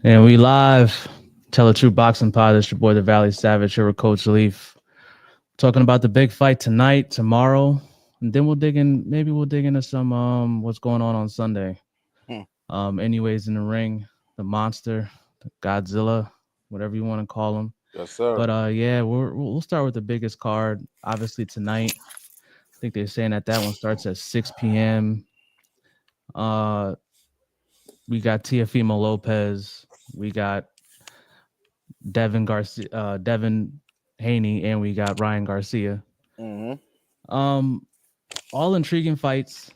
And we live. Tell the True Boxing Pod. It's your boy, the Valley Savage, here with Coach Leaf. Talking about the big fight tonight, tomorrow, and then we'll dig in. Maybe we'll dig into some what's going on Sunday. Hmm. Anyways, in the ring, the monster, the Godzilla, whatever you want to call him. Yes, sir. But yeah, we'll start with the biggest card. Obviously tonight. I think they're saying that one starts at 6 p.m. Uh, we got Teofimo Lopez. We got Devin Garcia, Devin Haney, and we got Ryan Garcia. Mm-hmm. Um, all intriguing fights.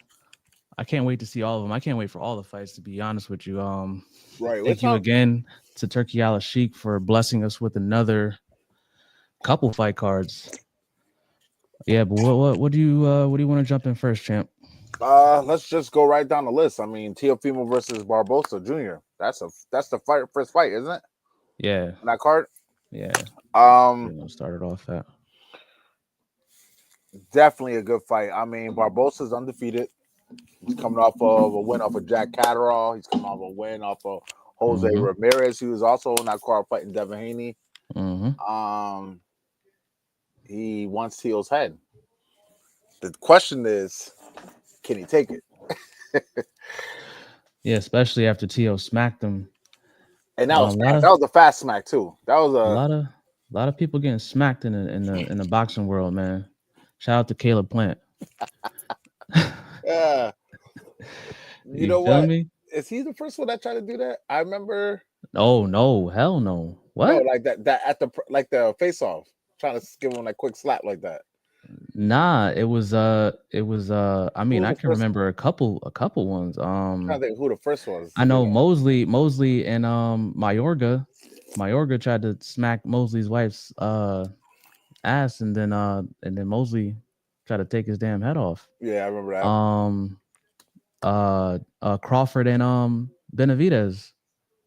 I can't wait to see all of them. I can't wait for all the fights, to be honest with you. Right. Thank Let's you talk. again to Turkey Al Sheik for blessing us with another couple fight cards. Yeah, but what do you want to jump in first, champ? Let's just go right down the list. I mean, Teofimo versus Barbosa Jr. That's the first fight, isn't it? Yeah, On that card. yeah. Um, We're gonna start it off at. Definitely a good fight. I mean, Barbosa's undefeated. He's coming off of a win off of Jack Catterall. He's coming off a win off of Jose Mm-hmm. Ramirez, who was also on that card fighting Devin Haney. Mm-hmm. Um, he wants Teal's head. The question is, can he take it? Yeah, especially after Tio smacked him. And that was A lot fast. of That was a fast smack too. That was a a lot of a lot of people getting smacked in the boxing world, man. Shout out to Caleb Plant. yeah. You You know feel what? me? Is he the first one that tried to do that? I remember. Oh no, hell no. No, What? like that at the face off, trying to give him that quick slap like that. Nah, it was I Who mean, was I the can first? remember a couple ones. Trying to think who the first was. I know Mosley and Mayorga tried to smack Mosley's wife's ass, and then Mosley tried to take his damn head off. Yeah, I remember that. Um Crawford and Benavidez.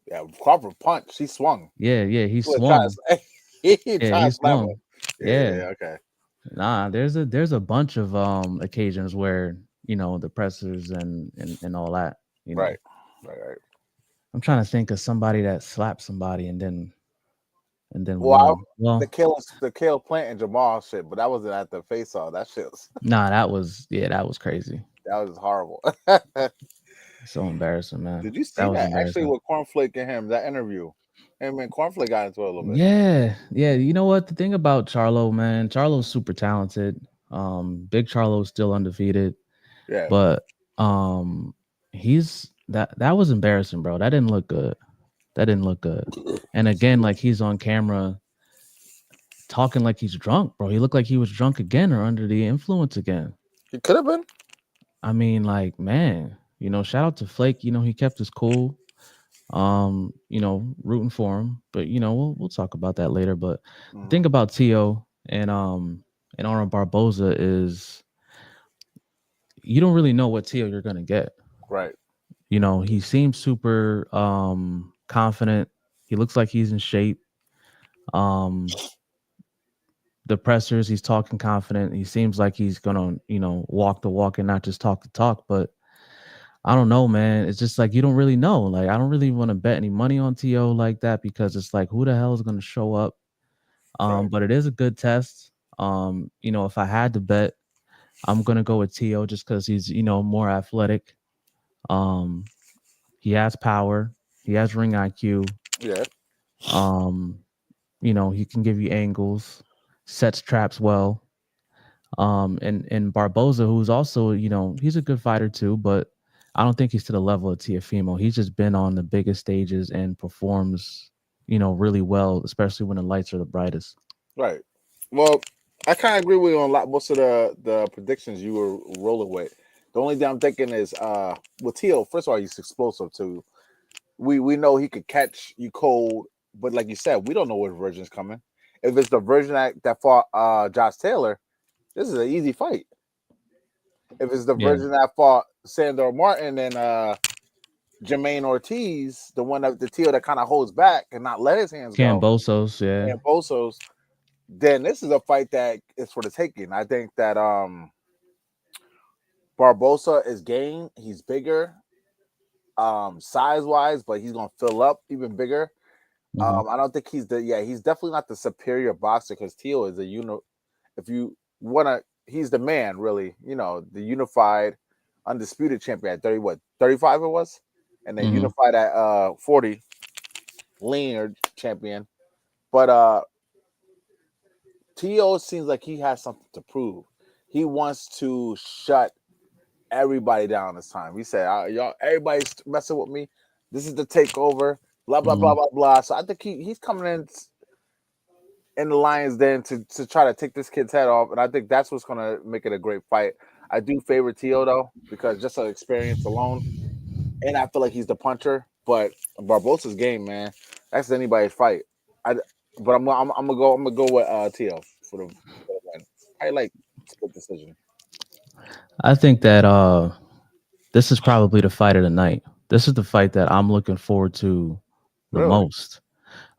Yeah, Crawford punch. He swung. Yeah, he He was trying swung. he Yeah, tried he to slap him. swung. Yeah. Yeah, okay. Nah, there's a bunch of occasions where, the pressers and all that, you Right, know. right. I'm trying to think of somebody that slapped somebody and then Well, won. Well, the Kale Plant and Jamal shit, but that wasn't at the face off. That shit was nah, that was crazy. that was horrible. So embarrassing, man. Did you That see was that actually embarrassing. with Cornflake and him, that interview? Him and Cornflake got into it a little bit. Yeah, yeah. You know what? The thing about Charlo, man, Charlo's super talented. Big Charlo's still undefeated, Yeah. but he's that was embarrassing, bro. That didn't look good. That didn't look good. And again, like he's on camera talking like he's drunk, bro. He looked like he was drunk again or under the influence again. He could have been. I mean, like, man, shout out to Flake. He kept his cool. Rooting for him. But we'll talk about that later. But the Mhm. thing about Tio and Aaron Barboza is you don't really know what Tio you're gonna get. Right. He seems super confident. He looks like he's in shape. Um the pressers, he's talking confident. He seems like he's gonna, walk the walk and not just talk the talk. But I don't know, man. It's just like you don't really know. Like I don't really want to bet any money on To like that because it's like who the hell is gonna show up? Right. But it is a good test. If I had to bet, I'm gonna go with To just because he's, more athletic. Um, he has power. He has ring IQ. Yeah. Um, he can give you angles, sets traps well. And Barboza, who's also, he's a good fighter too, but I don't think he's to the level of Tiafimo. He's just been on the biggest stages and performs, really well, especially when the lights are the brightest. Right. Well, I kind of agree with you on a lot most of the predictions you were rolling with. The only thing I'm thinking is with Teal, first of all, he's explosive too. We know he could catch you cold, but like you said, we don't know what version's coming. If it's the version that fought Josh Taylor, this is an easy fight. If it's the Yeah. version that fought Sandor Martin and Jermaine Ortiz, the one that the Teal that kind of holds back and not let his hands go, Cambosos, yeah. and Bosos, then this is a fight that is for the taking. I think that Barbosa is game. He's bigger. size wise, but he's gonna fill up even bigger. Hmm. I don't think he's definitely not the superior boxer because Teal is if you wanna he's the man really, the unified undisputed champion at 30 what 35 it was, and then Hmm. unified at 40 linear champion. But Tio seems like he has something to prove. He wants to shut everybody down this time. He said, "Y'all, everybody's messing with me. This is the takeover." Blah blah blah Hmm. blah blah. So I think he's coming in the Lions Den to try to take this kid's head off, and I think that's what's gonna make it a great fight. I do favor Tio though because just an experience alone, and I feel like he's the puncher. But Barbosa's game, man, that's anybody's fight. I but I'm gonna go with Tio for the win. I like split decision. I think that this is probably the fight of the night. This is the fight that I'm looking forward to the Really? most.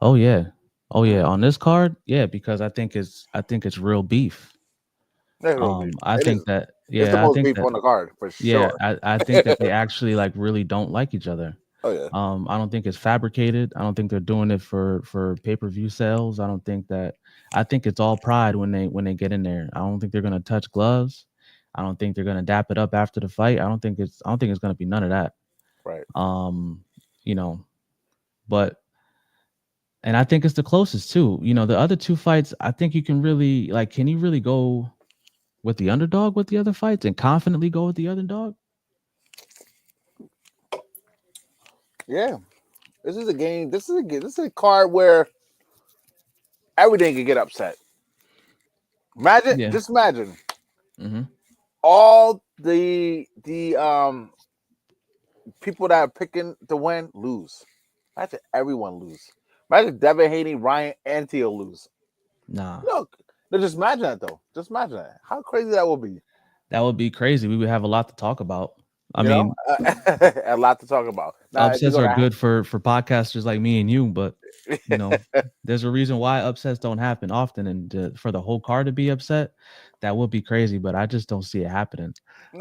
Oh yeah. Oh yeah. Hmm. On this card, yeah, because I think it's real beef. It will be. I It think is. that It's the yeah, I most think beef that on the card for yeah, sure. I think that they actually like really don't like each other. Oh yeah. I don't think it's fabricated. I don't think they're doing it for pay-per-view sales. I think it's all pride when they get in there. I don't think they're gonna touch gloves. I don't think they're gonna dap it up after the fight. I don't think it's gonna be none of that. Right. Um, you know, but and I think it's the closest too. The other two fights, I think you can really like, can you really go with the underdog with the other fights and confidently go with the underdog? Yeah. This is a game. This is a card where everything can get upset. Imagine, Yeah. just imagine Hmm. all the people that are picking to win lose. Imagine everyone lose. Imagine Devin Haney, Ryan, and Teal lose. Nah. Look, no, just imagine that though. Just imagine that. How crazy that would be. That would be crazy. We would have a lot to talk about. I You know, mean, a lot to talk about. Now, if you're upsets are gonna, good for podcasters like me and you, but you know, there's a reason why upsets don't happen often, and for the whole card to be upset, that would be crazy. But I just don't see it happening.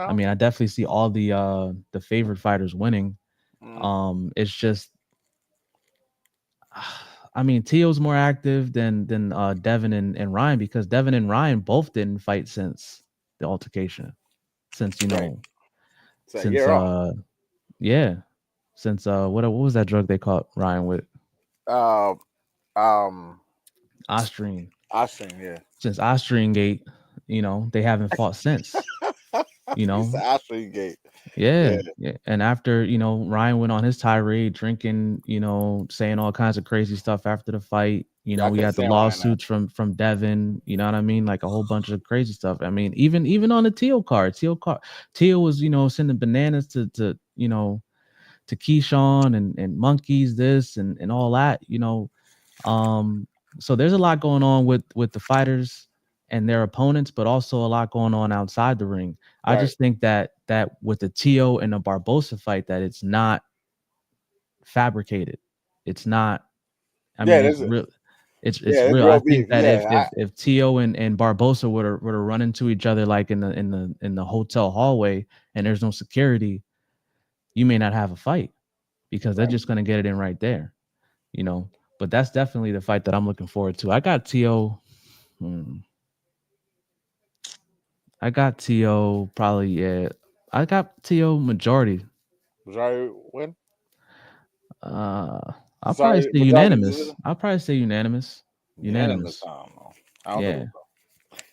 I no, mean, I definitely see all the favorite fighters winning. mm, It's just, I mean, Tio's more active than Devin and Ryan because Devin and Ryan both didn't fight since the altercation, since right. So since you're off. yeah, since what was that drug they caught Ryan with? Uh, um, Ostrine. Austrian, yeah. Since Ostrine Gate, they haven't fought since. You He's the know, Austrian gate. Yeah, yeah, yeah. And after Ryan went on his tirade, drinking, saying all kinds of crazy stuff after the fight. yeah. I We couldn't had the stand Ryan. lawsuits from Devin. You know what I mean? Like a whole bunch of crazy stuff. I mean, even on the Teal was sending bananas to Keyshawn and monkeys this and all that. Um, so there's a lot going on with the fighters and their opponents, but also a lot going on outside the ring. I Right. just think that with the Tio and the Barbosa fight, that it's not fabricated. It's not. I Yeah, mean, this it's is real. It's yeah, it's real. real I beef. think that Yeah, if Tio and Barbosa would have run into each other like in the hotel hallway and there's no security, you may not have a fight because they're right. just gonna get it in right there. you know. But that's definitely the fight that I'm looking forward to. Hmm, I got To probably, yeah. I got To majority. Majority win. Uh, I'll probably Sorry, say majority unanimous. decision. I'll probably say unanimous. Unanimous. Unanimous. I don't know. I don't Yeah, think so.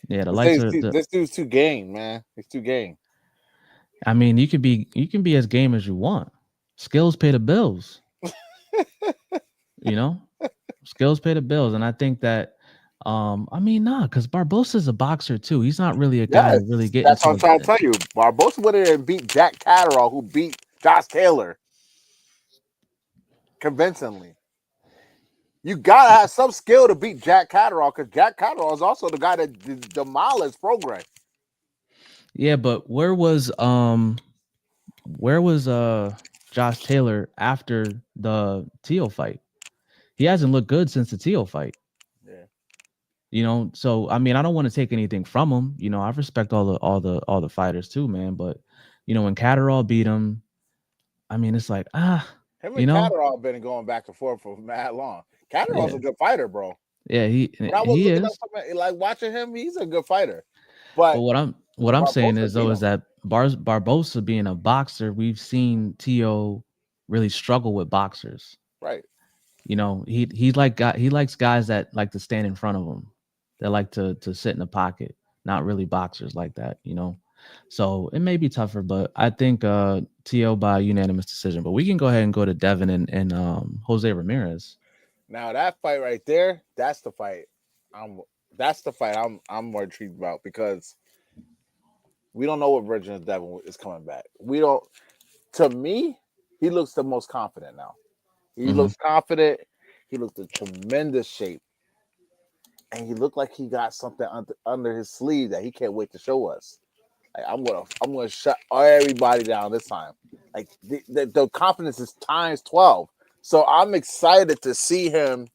yeah. The lights are. This dude's too game, man. He's too game. I mean, you can be as game as you want. Skills pay the bills. You know, skills pay the bills, and I think that. I mean, nah, because Barbosa's a boxer too. He's not really a guy to Yes, really get that's what into I'm trying to tell you. Barbosa went in and beat Jack Catterall, who beat Josh Taylor convincingly. You gotta have some skill to beat Jack Catterall because Jack Catterall is also the guy that demolished Progress. Yeah, but where was Josh Taylor after the Teal fight? He hasn't looked good since the Teal fight. Yeah, So I mean, I don't want to take anything from him. I respect all the fighters too, man. But when Catterall beat him, I mean, it's like Him you and know, Catterall been going back and forth for mad long. Catterall's yeah, a good fighter, bro. yeah, When I was he looking up is. something like watching him, he's a good fighter. But But what I'm saying Barbosa is beat though is him. that Barbosa being a boxer, we've seen Tio really struggle with boxers. Right. You know, he likes guys that like to stand in front of him, that like to sit in the pocket, not really boxers like that. You know, so it may be tougher, but I think To by unanimous decision. But we can go ahead and go to Devin and Jose Ramirez. Now that fight right there, that's the fight. I'm that's the fight I'm more intrigued about because we don't know what version of Devin is coming back. We don't. To me, he looks the most confident now. He Hmm. looks confident. He looked in tremendous shape, and he looked like he got something under his sleeve that he can't wait to show us. Like, I'm gonna shut everybody down this time. Like the confidence is times 12. So I'm excited to see him,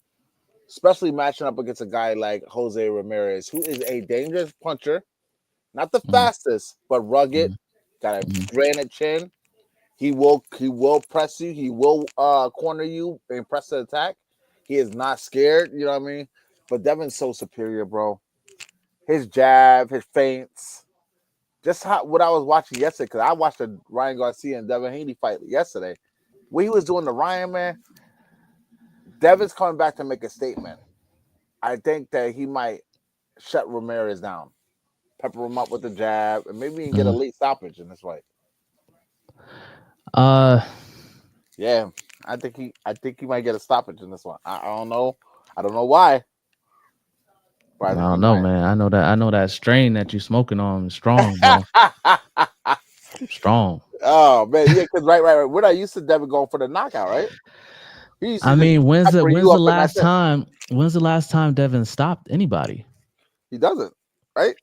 especially matching up against a guy like Jose Ramirez, who is a dangerous puncher, not the Hmm. fastest, but rugged, Hmm. got a Hmm. granite chin. He will press you. He will corner you and press the attack. He is not scared. You know what I mean? But Devin's so superior, bro. His jab, his feints, just what I was watching yesterday. Because I watched the Ryan Garcia and Devin Haney fight yesterday. When he was doing the Ryan, man, Devin's coming back to make a statement. I think that he might shut Ramirez down, pepper him up with the jab, and maybe he can get a Hmm. late stoppage in this fight. Uh, Yeah, I think he might get a stoppage in this one. I don't know. I don't know why, but I I think he don't know, might. man. I know that strain that you smoking on is strong, bro. Strong. Oh man, yeah, because right. We're not used to Devin going for the knockout, right? He used to I just mean, pepper you up and that's it. when's the last time Devin stopped anybody? He doesn't, right?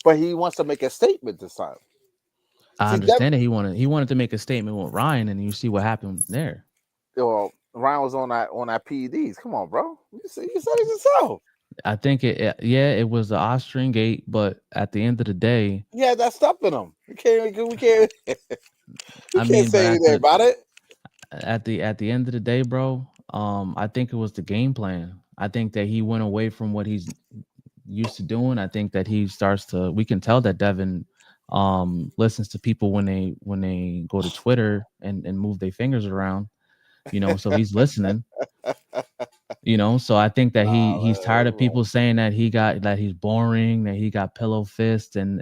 But he wants to make a statement this time. I See, Devin, understand that he wanted to make a statement with Ryan, and you see what happened there. well, Ryan was on that PEDs. Come on, bro. You said it yourself. I think yeah, it was the Austrian gate, but at the end of the day, He had that stuff in him. We I can't mean, but say anything about it. at the end of the day, bro, I think it was the game plan. I think that he went away from what he's used to doing. I think that he starts to. We can tell that Devin listens to people when they go to Twitter and move their fingers around. You know, so he's listening. You know, so I think that he's tired of Man, people saying that he's boring, that he got pillow fist and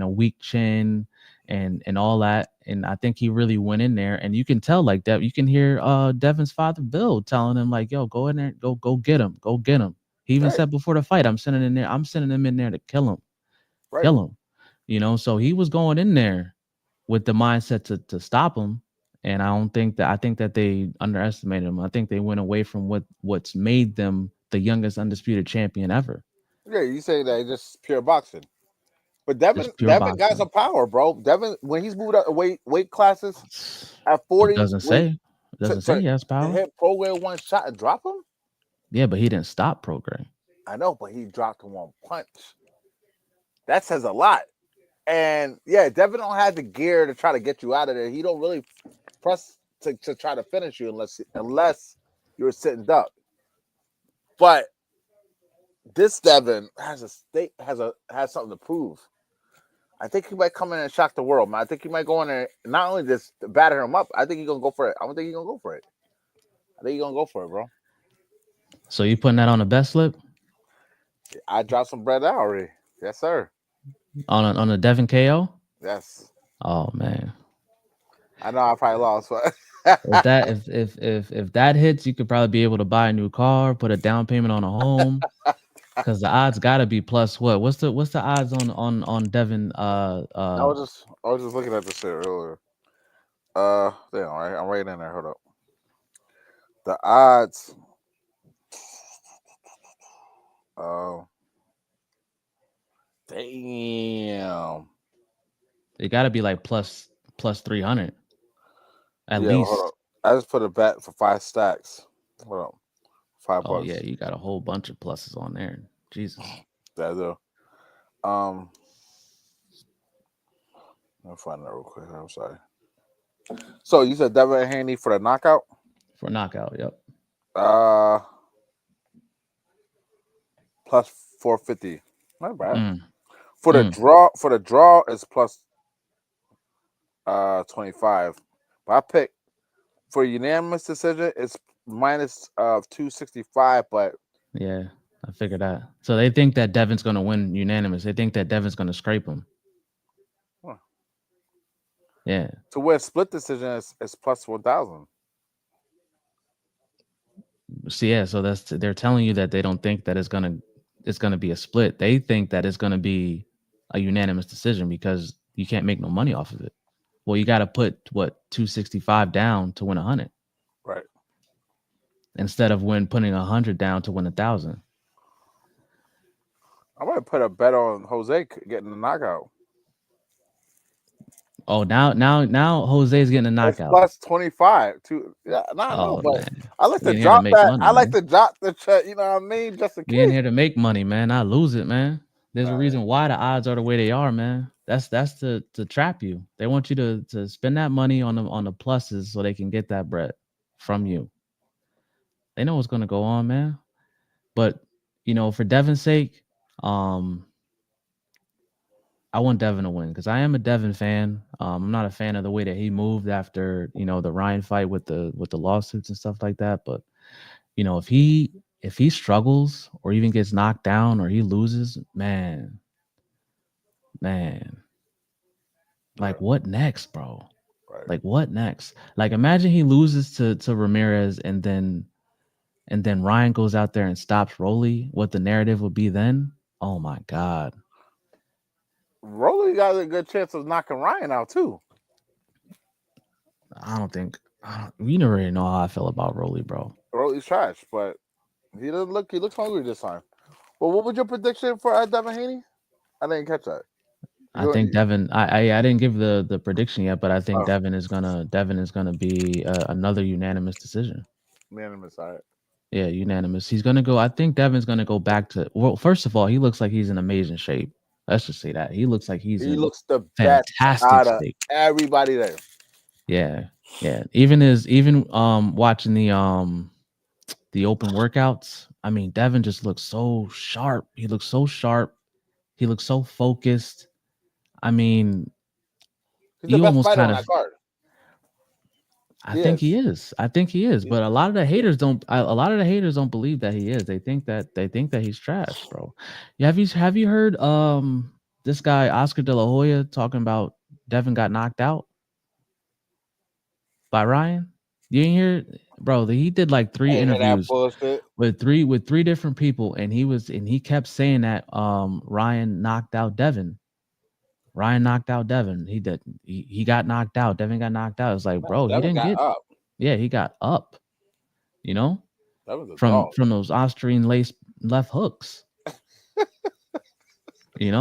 a weak chin and all that. And I think he really went in there, and you can tell like that. You can hear Devin's father Bill telling him like, "Yo, go in there, go get him, go get him." He even right, said before the fight, I'm sending him in there to right. kill him. You know, so he was going in there with the mindset to stop him. And I think that they underestimated him. I think they went away from what's made them the youngest undisputed champion ever. Yeah, you say that it's just pure boxing. But Devin, Just pure Devin got boxing. some power, bro. Devin, when he's moved up weight classes at It 40, doesn't wait say. It doesn't say to he has power. hit Program one shot and drop him. Yeah, but he didn't stop program. I know, but he dropped him one punch. That says a lot. And yeah, Devin don't have the gear to try to get you out of there. He don't really press to try to finish you unless you're a sitting duck. But this Devin has something to prove. I think he might come in and shock the world, man. I think he might go in there not only just batter him up. I think he's gonna go for it. I don't think he's gonna go for it. I think he's gonna go for it, bro. So you putting that on the best slip I dropped some bread out already. Yes, sir. on a Devin KO? Yes. Oh man. I know I probably lost, but If that hits, you could probably be able to buy a new car, put a down payment on a home. Because the odds gotta be plus what? What's the odds on Devin? I was just looking at this shit earlier. Damn, all right, I'm right in there. Hold up. The odds. Oh, damn. It gotta be like plus 300 at Yeah, well, hold least. up. I just put a bet for 5 stacks. Hold up, five Oh yeah, bucks. you got a whole bunch of pluses on there. Jesus. That do. Um, let me find that real quick. I'm sorry. So you said Devin Haney for the knockout? for knockout. Yep. Uh, plus 450. Not bad. Mm, For the mm. draw is plus 25. But I picked for unanimous decision it's minus 265, but Yeah, I figured that. So they think that Devin's gonna win unanimous. They think that Devin's gonna scrape him. Huh. Yeah. to win split decision is plus 1,000. So yeah, so they're telling you that they don't think that it's gonna be a split. They think that it's gonna be a unanimous decision because you can't make no money off of it. Well, you got to put what 265 down to win 100 Right. instead of putting 100 down to win 1,000. I might put a bet on Jose getting the knockout. Oh, now Jose's getting a It's knockout. plus 25. Yeah, no, Oh but man, I like we to in here to drop make that. money, I like man. to drop the check. You know what I mean? Just in We in case. here to make money, man. I lose it, man. There's a All right. reason why the odds are the way they are, man. That's to trap you. They want you to spend that money on the pluses so they can get that bread from you. They know what's gonna go on, man. But for Devin's sake, I want Devin to win because I am a Devin fan. I'm not a fan of the way that he moved after the Ryan fight with the lawsuits and stuff like that. But if he struggles or even gets knocked down or he loses, man, like what next, bro? Right. Like what next? Like imagine he loses to Ramirez and then Ryan goes out there and stops Rolly. What the narrative would be then? Oh my God. Rolly got a good chance of knocking Ryan out too. I don't think we never really know how I feel about Rolly, bro. Rolly's trash, but he looks hungry this time. Well, what was your prediction for Devin Haney? I didn't catch that. I think Devin. I didn't give the prediction yet, but I think Oh. Devin is gonna be another unanimous decision. Unanimous, all right. Yeah, unanimous. He's gonna go. I think Devin's gonna go back to. Well, first of all, he looks like he's in amazing shape. Let's just say that he looks like he looks the fantastic best out of shape. everybody there. Yeah. Even watching the open workouts. I mean, Devin just looks so sharp. He looks so sharp. He looks so focused. I mean, he's the best fighter on that card. I think he is. But a lot of the haters don't. A lot of the haters don't believe that he is. They think that he's trash, bro. Have you heard this guy Oscar De La Hoya talking about Devin got knocked out by Ryan? You didn't hear, bro? He did like 3 interviews with three different people, and he kept saying that Ryan knocked out Devin. Ryan knocked out Devin. He did. He got knocked out. Devin got knocked out. It's like, bro, he didn't get up. Yeah, he got up. That was from those Austrian lace left hooks. It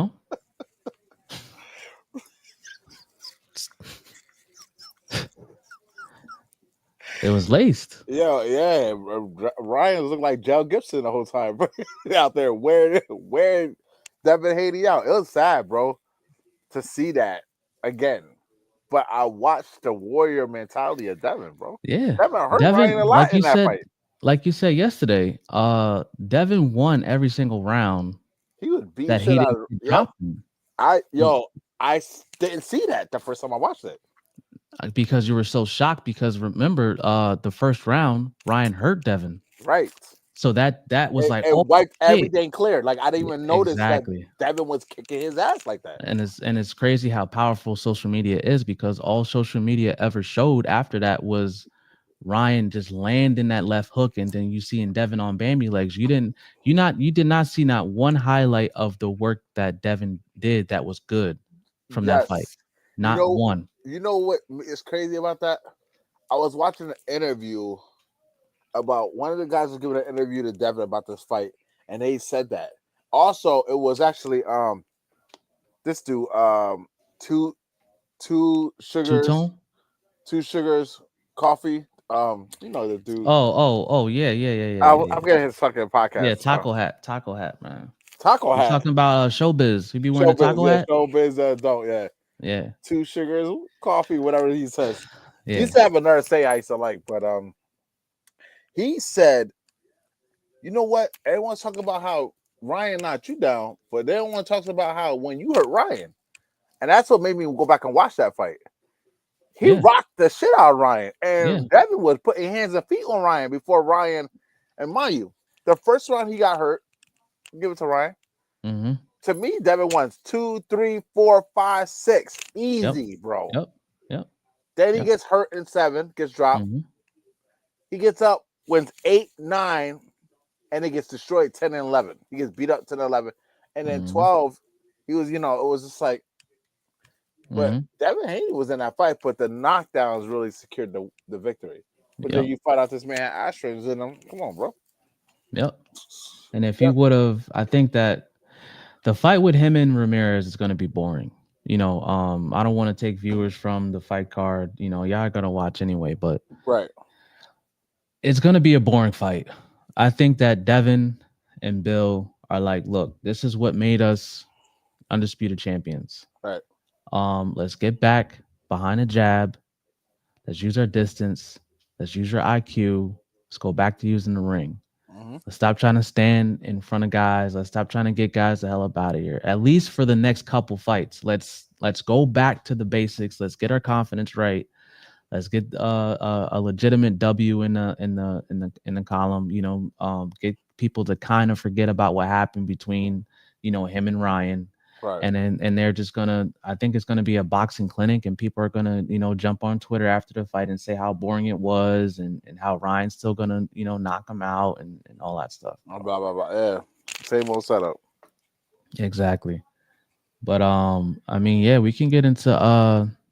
was laced. Yeah. Ryan looked like Joe Gibson the whole time out there wearing Devin Haney out. It was sad, bro, to see that again. But I watched the warrior mentality of Devin, bro. Yeah, Devin hurt Ryan a lot in that fight. Like you said yesterday, Devin won every single round. He was beating shit out of him. I didn't see that the first time I watched it. Because you were so shocked because remember the first round Ryan hurt Devin. Right. So that was like wiped everything clear. Like I didn't even notice that Devin was kicking his ass like that. And it's crazy how powerful social media is because all social media ever showed after that was Ryan just landing that left hook, and then you seeing Devin on Bambi legs. You did not see not one highlight of the work that Devin did that was good from that fight. Not one. You know what is crazy about that? I was watching an interview about one of the guys was giving an interview to Devin about this fight, and they said that. Also, it was actually this dude two sugars, Two Sugars Coffee. The dude. Oh, yeah. I'm getting his fucking podcast. Yeah, Taco Hat, man. Taco Hat. Talking about Showbiz. He be wearing a Taco Hat. Showbiz don't. Yeah. Yeah. 2 Sugars Coffee, whatever he says. He Yeah. used to have another say I used to like, but he said, you know what? Everyone's talking about how Ryan knocked you down, but everyone talks about how when you hurt Ryan, and that's what made me go back and watch that fight. He Yeah. rocked the shit out of Ryan, Yeah. and Devin was putting hands and feet on Ryan before Ryan. And mind you, the first round he got hurt. Give it to Ryan. Mm-hmm. To me, Devin wins 2, 3, 4, 5, 6. Yep. Easy, bro. Yep. Yep. Then he Yep. gets hurt in 7, gets dropped. Mm-hmm. He gets up, wins 8, 9, and he gets destroyed 10 and 11. He gets beat up 10 and 11. And then Mm-hmm. 12, he was, it was just like, but Mm-hmm. Devin Haney was in that fight, but the knockdowns really secured the victory. But then Yep. you find out this man had Astros in him. Come on, bro. Yep. And if he Yep. would have, I think that the fight with him and Ramirez is going to be boring. I don't want to take viewers from the fight card. Y'all are going to watch anyway, but Right. it's going to be a boring fight. I think that Devin and Bill are like, look, this is what made us undisputed champions. Right. Let's get back behind a jab. Let's use our distance. Let's use your IQ. Let's go back to using the ring. Mm-hmm. Let's stop trying to stand in front of guys. Let's stop trying to get guys the hell up out of here. At least for the next couple fights. Let's go back to the basics. Let's get our confidence right. Let's get a legitimate W in the column. Get people to kind of forget about what happened between him and Ryan. Right. And they're just gonna. I think it's gonna be a boxing clinic, and people are gonna jump on Twitter after the fight and say how boring it was, and how Ryan's still gonna knock him out and all that stuff. Blah, blah, blah. Yeah. Same old setup. Exactly. But I mean, yeah, we can get into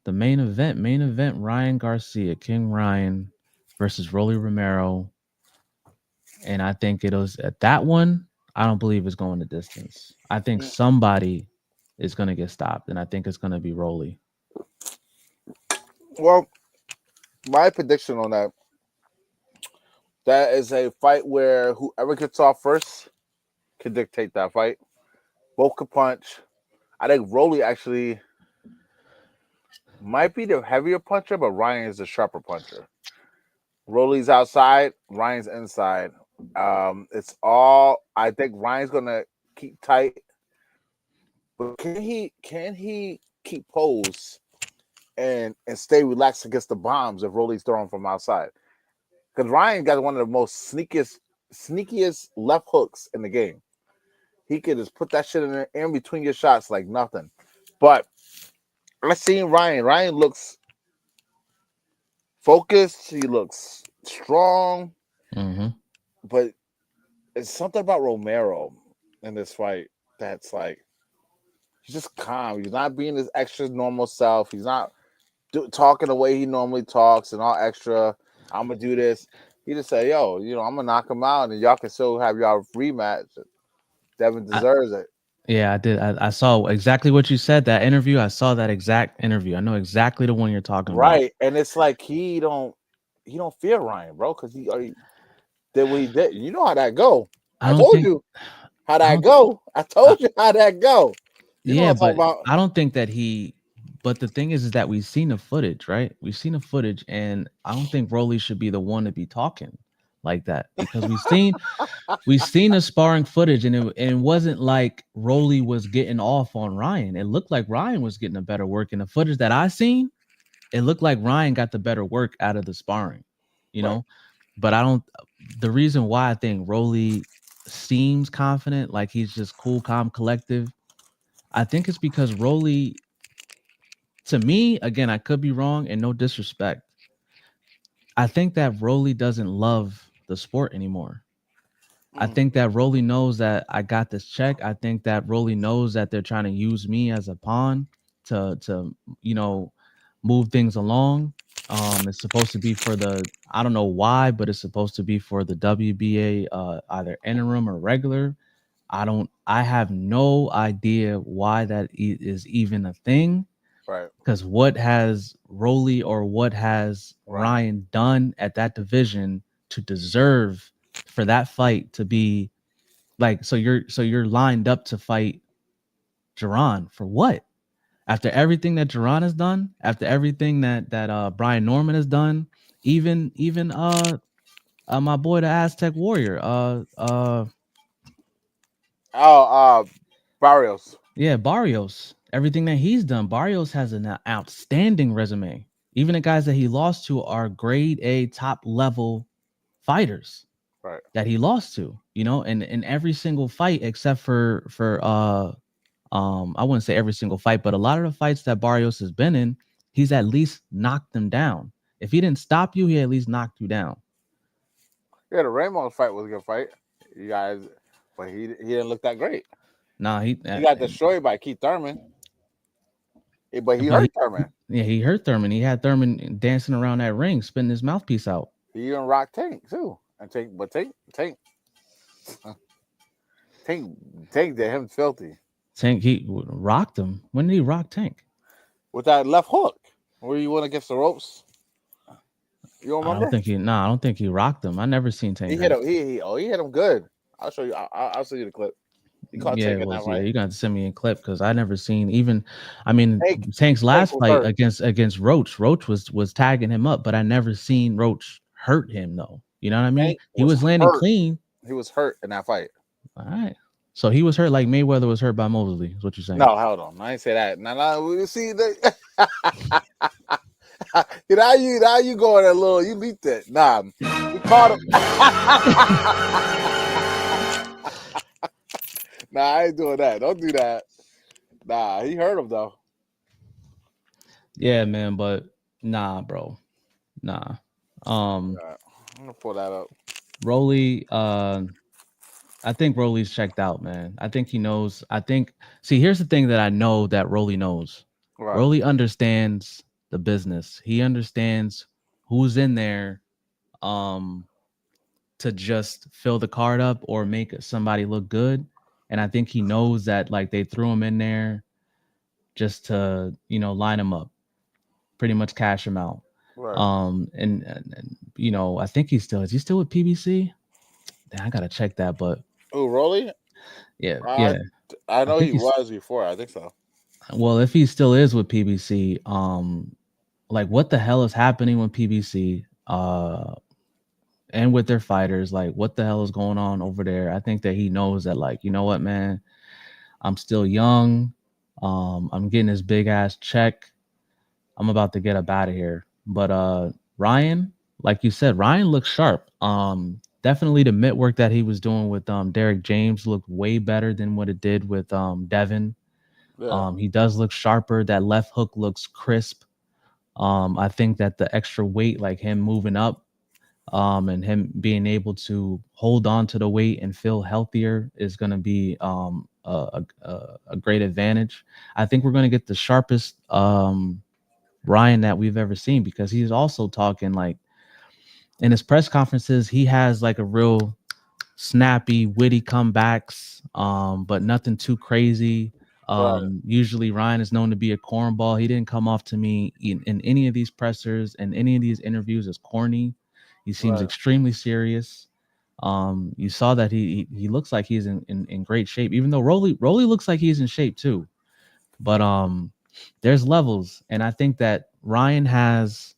the main event. Main event: Ryan Garcia, King Ryan versus Rolly Romero. And I think it was at that one. I don't believe it's going the distance. I think somebody is going to get stopped, and I think it's going to be Rolly. Well, my prediction on that is a fight where whoever gets off first can dictate that fight. Both could punch. I think Rolly actually might be the heavier puncher, but Ryan is the sharper puncher. Rolly's outside, Ryan's inside. It's all I think Ryan's gonna keep tight, but can he keep pose and stay relaxed against the bombs if Rolly's throwing from outside? Because Ryan got one of the most sneakiest left hooks in the game. He could just put that shit in between your shots like nothing. But I seen Ryan. Ryan looks focused. He looks strong. Mm-hmm. But it's something about Romero in this fight that's like he's just calm. He's not being his extra normal self. He's not talking the way he normally talks and all extra. I'm gonna do this. He just said, "Yo, I'm gonna knock him out, and y'all can still have y'all rematch." Devin deserves it. Yeah, I did. I saw exactly what you said. That interview, I saw that exact interview. I know exactly the one you're talking about. Right, and it's like he don't fear Ryan, bro, because he already did what he did. You know how that go. I told you how that go. I told you how that go. You know what I'm talking about. I don't think that he. But the thing is that we've seen the footage, right? We've seen the footage, and I don't think Rolly should be the one to be talking like that because we've seen the sparring footage, and it wasn't like Rolly was getting off on Ryan. It looked like Ryan was getting a better work in the footage that I seen. It looked like Ryan got the better work out of the sparring, know. But I don't. The reason why I think Rolly seems confident, like he's just cool, calm, collective, I think it's because Rolly, to me, again, I could be wrong, and no disrespect, I think that Rolly doesn't love the sport anymore. I think that Rolly knows that I got this check. I think that Rolly knows that they're trying to use me as a pawn to move things along. It's supposed to be for I don't know why, but it's supposed to be for the WBA, either interim or regular. I have no idea why that is even a thing. Right. Because what has Rolly or what has Ryan done at that division to deserve for that fight to be like, so you're lined up to fight Jerron for what? After everything that Jerron has done, after everything that Brian Norman has done, even my boy the Aztec Warrior, Barrios. yeah, Barrios, everything that he's done, Barrios has an outstanding resume. Even the guys that he lost to are grade A top level fighters Right. that he lost to, and in every single fight except for I wouldn't say every single fight, but a lot of the fights that Barrios has been in, he's at least knocked them down. If he didn't stop you, he at least knocked you down. Yeah, the Ramos fight was a good fight. You guys, but he didn't look that great. Nah, He got destroyed by Keith Thurman. But he hurt Thurman. Yeah, he hurt Thurman. He had Thurman dancing around that ring, spitting his mouthpiece out. He even rocked Tank too. And Tank did him filthy. Tank, he rocked him. When did he rock Tank? With that left hook, where you went against the ropes. You don't remember? I don't think he rocked him. I never seen Tank. He hit him. He hit him good. I'll show you. I'll send you the clip. He caught Tank in that fight. You're gonna have to send me a clip because I never seen even. I mean, Tank's last fight against Roach. Roach was tagging him up, but I never seen Roach hurt him though. You know what I mean? He was landing clean. He was hurt in that fight. All right. So he was hurt like Mayweather was hurt by Mosley. Is what you're saying? No, hold on. I didn't say that. Now we see that. now you going a little. You leaked it. Nah, we caught him. Nah, I ain't doing that. Don't do that. Nah, he hurt him though. Yeah, man, but nah, bro. Nah. I'm gonna pull that up. Rolly, I think Rolly's checked out, man. I think he knows. See, here's the thing that I know that Rolly knows. Right. Rolly understands the business. He understands who's in there to just fill the card up or make somebody look good. And I think he knows that like they threw him in there just to, line him up, pretty much cash him out. Right. And I think is he still with PBC? Damn, I gotta check that, but Rolly? Yeah. I know he was before. I think so. Well, if he still is with PBC, like what the hell is happening with PBC? And with their fighters, like what the hell is going on over there? I think that he knows that, like, you know what, man, I'm still young. I'm getting this big ass check. I'm about to get up out of here. But Ryan, like you said, Ryan looks sharp. Definitely the mitt work that he was doing with Derek James looked way better than what it did with Devin. Yeah. He does look sharper. That left hook looks crisp. I think that the extra weight, like him moving up, and him being able to hold on to the weight and feel healthier is going to be a great advantage. I think we're going to get the sharpest Ryan that we've ever seen, because he's also talking like in his press conferences, he has like a real snappy, witty comebacks, but nothing too crazy. Right. Usually Ryan is known to be a cornball. He didn't come off to me in any of these pressers and any of these interviews as corny. He seems extremely serious. You saw that he looks like he's in great shape, even though Rolly looks like he's in shape too. But there's levels, and I think that Ryan has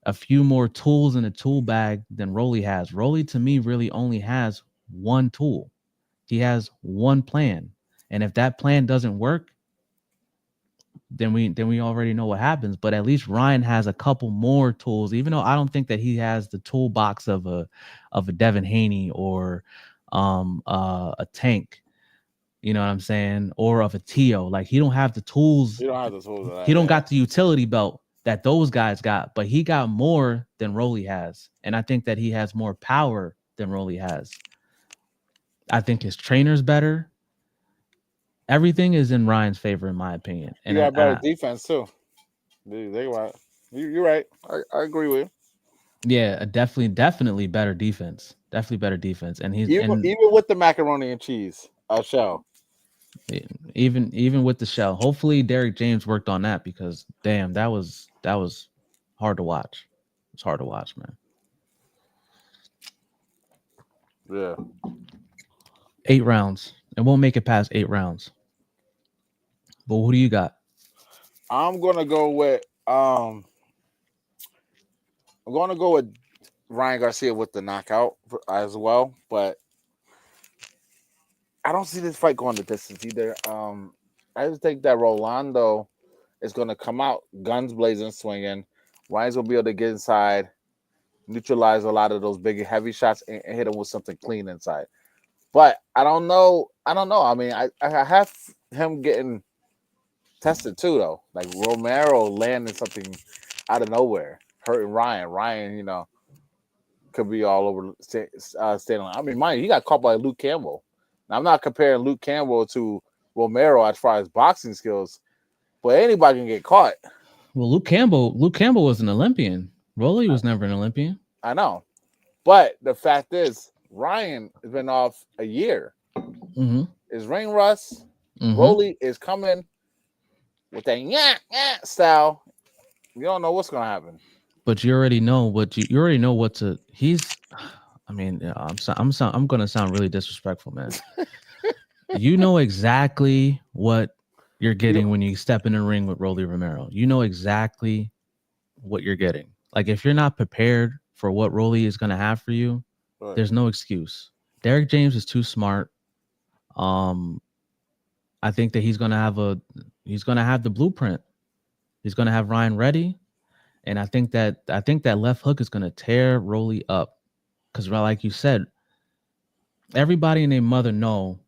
a few more tools in the tool bag than Rolly has. Rolly, to me, really only has one tool. He has one plan, and if that plan doesn't work, then we already know what happens. But at least Ryan has a couple more tools, even though I don't think that he has the toolbox of a Devin Haney or a Tank. You know what I'm saying? Or of a Tio. Like, he don't have the tools. He don't have the tools. He don't got the utility belt that those guys got, but he got more than Rolly has. And I think that he has more power than Rolly has. I think his trainer's better. Everything is in Ryan's favor, in my opinion. And you got better defense too. You're right. I agree with you. Yeah, definitely better defense. Definitely better defense. And he's even with the macaroni and cheese shell. Even with the shell. Hopefully Derek James worked on that, because damn, that was hard to watch. It's hard to watch, man. Yeah. 8 rounds. It won't make it past 8 rounds. But who do you got? I'm gonna go with Ryan Garcia with the knockout as well, but I don't see this fight going the distance either. I just think that Rolando is gonna come out guns blazing, swinging. Ryan's gonna be able to get inside, neutralize a lot of those big heavy shots, and hit him with something clean inside. But I don't know. I mean, I have him getting tested too, though. Like Romero landing something out of nowhere, hurting Ryan. Ryan, could be all over standing. I mean, mind you, he got caught by Luke Campbell. Now, I'm not comparing Luke Campbell to Romero as far as boxing skills, but anybody can get caught. Well, Luke Campbell was an Olympian. Rolly was never an Olympian. I know, but the fact is, Ryan has been off a year. Mm-hmm. Is ring rust? Mm-hmm. Rolly is coming with that style. You don't know what's gonna happen. But you already know what you already know what to. He's. I mean, I'm gonna sound really disrespectful, man. You know exactly what you're getting when you step in the ring with Rolly Romero. You know exactly what you're getting. Like if you're not prepared for what Rolly is gonna have for you, Right. there's no excuse. Derek James is too smart. I think that he's gonna have the blueprint. He's gonna have Ryan ready, and I think that left hook is gonna tear Rolly up. Because like you said, everybody and their mother know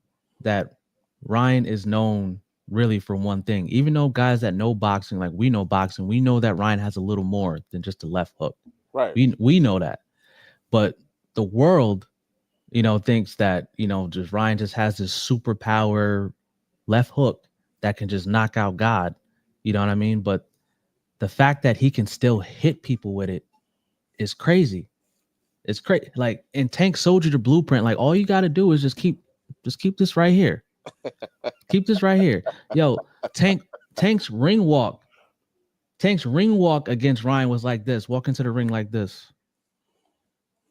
that Ryan is known really for one thing. Even though guys that know boxing, like we know boxing, we know that Ryan has a little more than just a left hook. Right. We know that. But the world, thinks that, just Ryan just has this superpower left hook that can just knock out God. You know what I mean? But the fact that he can still hit people with it is crazy. It's crazy. Like, and Tank showed you the blueprint. Like, all you got to do is just keep this right here. Keep this right here. Yo, Tank's ring walk against Ryan was like this. Walk into the ring like this.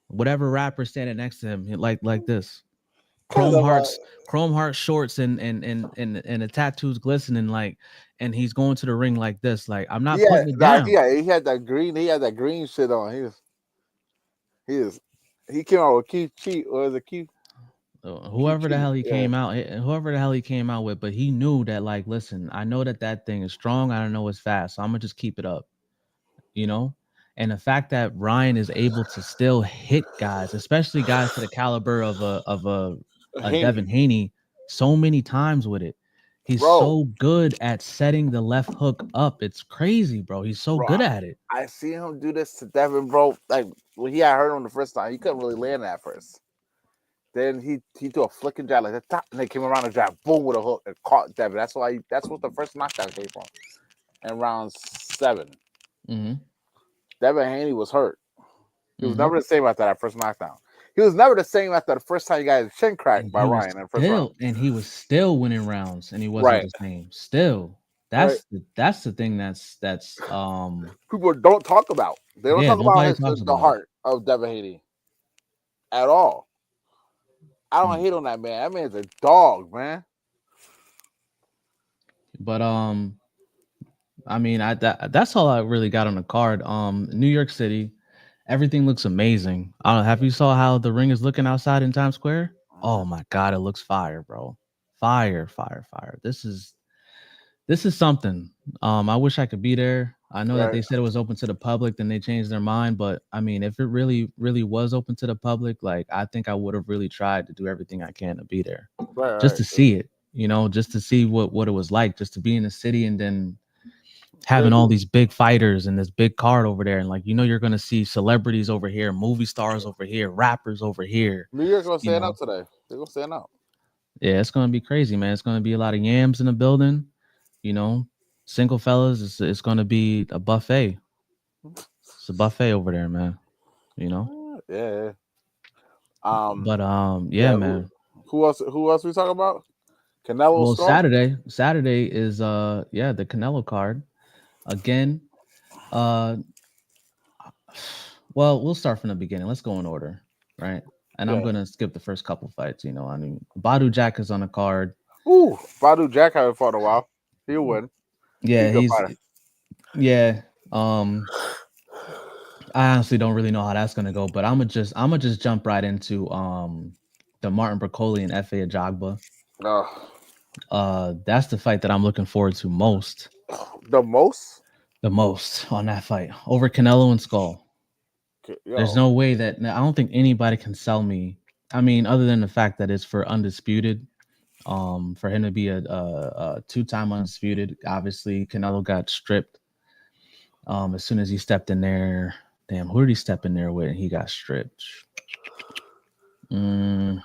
Whatever rapper standing next to him, like this. Chrome heart shorts and the tattoos glistening, like, and he's going to the ring like this. Like, I'm not putting it down. Yeah, he had that green shit on. He came out with Keith Cheat, or is it Keith? Whoever the hell he came out with, but he knew that, like, listen, I know that thing is strong. I don't know it's fast, so I'm gonna just keep it up, And the fact that Ryan is able to still hit guys, especially guys to the caliber of a Devin Haney, so many times with it. He's so good at setting the left hook up. It's crazy, bro. He's so good at it. I see him do this to Devin, bro. Like when he had hurt him the first time, he couldn't really land that first. Then he threw a flicking jab like that, and they came around and jab, boom, with a hook and caught Devin. That's what the first knockdown came from. In round 7. Mm-hmm. Devin Haney was hurt. He was never the same after that first knockdown. He was never the same after the first time he got his chin cracked by Ryan in the first round. And he was still winning rounds, and he wasn't the same. Still, that's the thing that's people don't talk about. They don't talk about the heart of Devin Haney at all. I don't hate on that man. That man's a dog, man. But I mean, that's all I really got on the card. New York City, everything looks amazing. I don't know. Have you saw how the ring is looking outside in Times Square? Oh my God, it looks fire, bro. Fire. This is something. I wish I could be there. I know that they said it was open to the public, then they changed their mind. But I mean, if it really was open to the public, like, I think I would have really tried to do everything I can to be there, just to see it. Just to see what it was like, just to be in the city, and then having all these big fighters and this big card over there, and like, you're gonna see celebrities over here, movie stars over here, rappers over here. New York's gonna stand up today. They're gonna stand up. Yeah, it's gonna be crazy, man. It's gonna be a lot of yams in the building. Single fellas, it's gonna be a buffet. It's a buffet over there, man. Yeah. But yeah, man. Who else we talking about? Canelo. Well, Saturday is the Canelo card again. Well, we'll start from the beginning. Let's go in order, right? And I'm gonna skip the first couple fights. I mean, Badou Jack is on the card. Ooh, Badou Jack haven't fought in a while. He'll win. Yeah, Yeah. I honestly don't really know how that's gonna go, but I'm gonna just jump right into the Martin Bracoli and Fa Ajagba. Oh, That's the fight that I'm looking forward to most. the most? The most on that fight over Canelo and Skull. There's Yo, no way that I don't think anybody can sell me. I mean, other than the fact that it's for undisputed, for him to be a two-time undisputed. Obviously, Canelo got stripped as soon as he stepped in there. Damn, who did he step in there with? And he got stripped. Mm,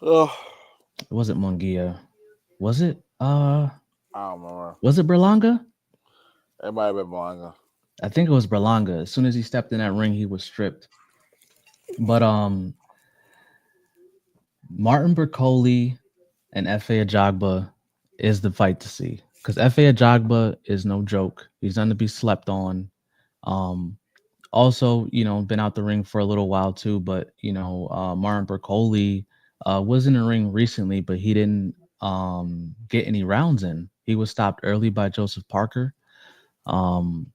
ugh, was it Munguia? Was it I don't remember. was it Berlanga? It might have been Malanga. I think it was Berlanga. As soon as he stepped in that ring, he was stripped. But Martin Bercoli and Fa Ajagba is the fight to see because Fa Ajagba is no joke. He's none to be slept on. Um, Also, been out the ring for a little while too, but Martin Bercoli was in the ring recently, but he didn't get any rounds in. He was stopped early by Joseph Parker. Um,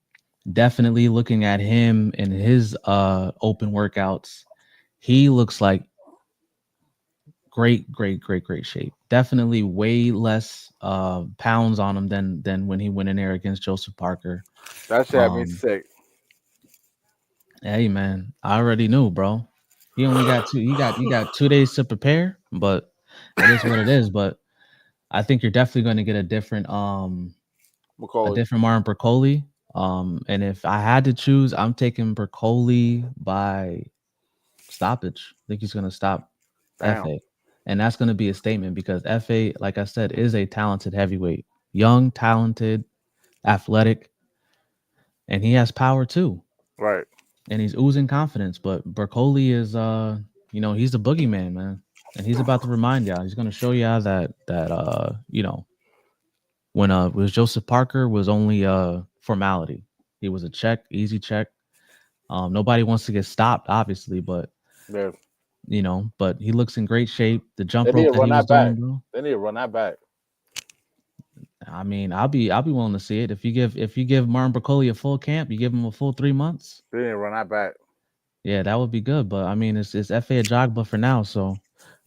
Definitely looking at him in his open workouts, he looks like great shape. Definitely way less pounds on him than when he went in there against Joseph Parker. That shit had me Um, sick. Hey man, I already knew, bro. He only got two. You got 2 days to prepare, but it is what it is. But I think you're definitely going to get a McCauley. different Martin Bercoli. And if I had to choose, I'm taking Bercoli by stoppage. I think he's going to stop Damn. Fa, and that's going to be a statement because Fa, like I said, is a talented heavyweight, young, talented, athletic, and he has power too. Right. And he's oozing confidence. But Bercoli is he's the boogeyman, man. And he's about to remind y'all. He's gonna show y'all that when was Joseph Parker was only formality. He was a check, easy check. Nobody wants to get stopped, obviously, but Yeah. but he looks in great shape. The They jump need rope to that run he was that back. doing, bro. They need to run that back. I mean, I'll be willing to see it. If you give Martin Bercoli a full camp, you give him a full 3 months. They need to run that back. Yeah, that would be good. But I mean, it's Fa Jogba for now. So,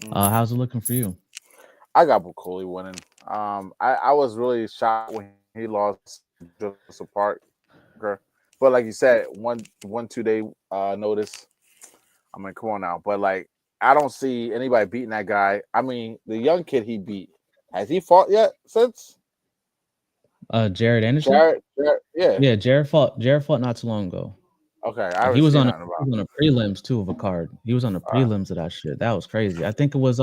Mm. how's it looking for you? I got McCauley winning. I was really shocked when he lost Joseph Parker, but like you said, 2 day notice. I mean, come on now, but like I don't see anybody beating that guy. I mean, the young kid he beat, has he fought yet since? Jared Anderson. Jared, yeah. Yeah, Jared fought not too long ago. Okay, I And haven't he was seen on a nothing he about. was on a prelims too of a card. He was on the prelims of that shit. That was crazy. I think it was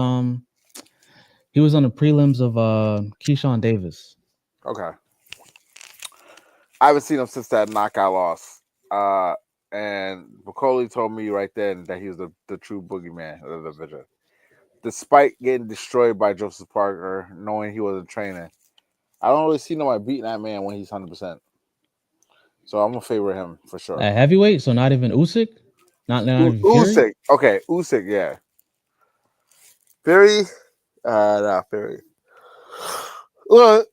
he was on the prelims of Keyshawn Davis. Okay, I haven't seen him since that knockout loss. Uh, and Bacoli told me right then that he was the true boogeyman of the division. Despite getting destroyed by Joseph Parker, knowing he wasn't training, I don't really see nobody beating that man when he's 100%. So I'm gonna favor him for sure. At heavyweight, so not even Usyk, not even Fury. Usyk, okay, Usyk, yeah. Fury, nah, Fury. Well,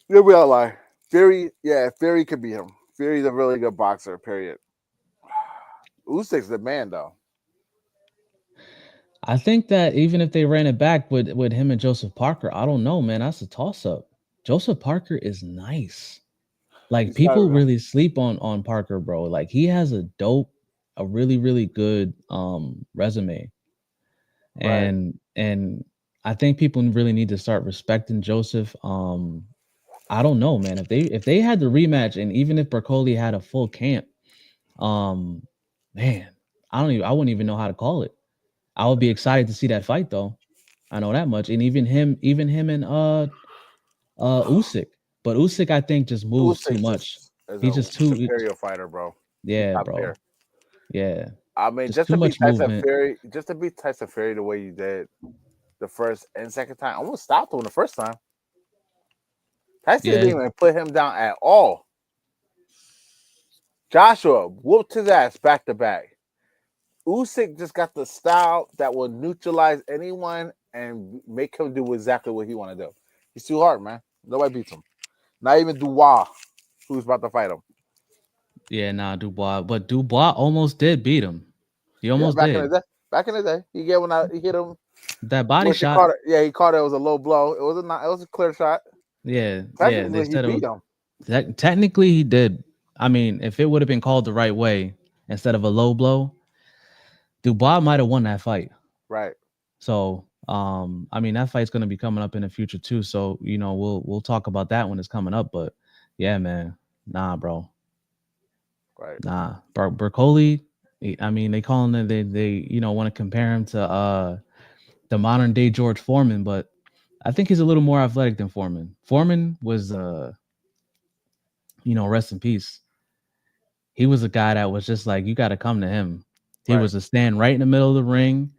here we all lie. Fury, yeah, Fury could be him. Fury's a really good boxer. Period. Usyk's the man, though. I think that even if they ran it back with him and Joseph Parker, I don't know, man. That's a toss up. Joseph Parker is nice. Like He's not. people really sleep on Parker, bro. Like he has a really good resume. Right. And I think people really need to start respecting Joseph. I don't know, man. If they had the rematch, and even if Bercoli had a full camp, um, man, I wouldn't even know how to call it. I would be excited to see that fight though. I know that much. And even him and Usyk. But Usyk, I think, just moves too Usyk much. is He's a just too superior fighter, bro. He's yeah, top tier. bro. Yeah. I mean, Just too much movement. Just to beat Tyson Fury the way you did the first and second time, I almost stopped him the first time. Tyson Yeah. didn't even put him down at all. Joshua whooped his ass back to back. Usyk just got the style that will neutralize anyone and make him do exactly what he want to do. He's too hard, man. Nobody beats him. Not even Dubois. who's about to fight him. Yeah, nah, Dubois. But Dubois almost did beat him. He almost back did. in the day. Back in the day, he hit him. That body shot. Caught it. He caught it. It was a low blow. It was a clear shot. Yeah, technically They said he beat him. Technically, he did. I mean, if it would have been called the right way instead of a low blow, Dubois might have won that fight. Right. So, I mean, that fight's going to be coming up in the future too. So, we'll talk about that when it's coming up. But yeah, man, nah, bro. Right. Nah, Berkoli. I mean, they call him they want to compare him to the modern day George Foreman, but I think he's a little more athletic than Foreman. Foreman was rest in peace. He was a guy that was just like, you got to come to him. He was a stand right in the middle of the ring,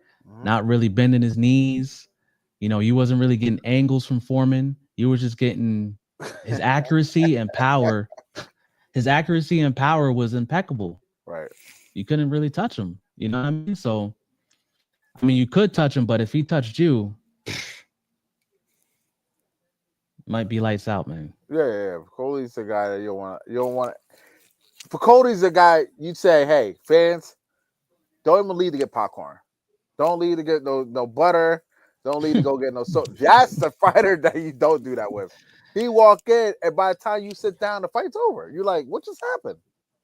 not really bending his knees. You wasn't really getting angles from Foreman. You were just getting his accuracy and power. His accuracy and power was impeccable. Right. You couldn't really touch him. You know what I mean? So, I mean, you could touch him, but if he touched you, might be lights out, man. Yeah. Cody's the guy that you don't want. For Cody's the guy you'd say, hey, fans, don't even leave to get popcorn. Don't leave to get no butter. Don't leave to go get no soap. That's the fighter that you don't do that with. He walk in, and by the time you sit down, the fight's over. You're like, what just happened?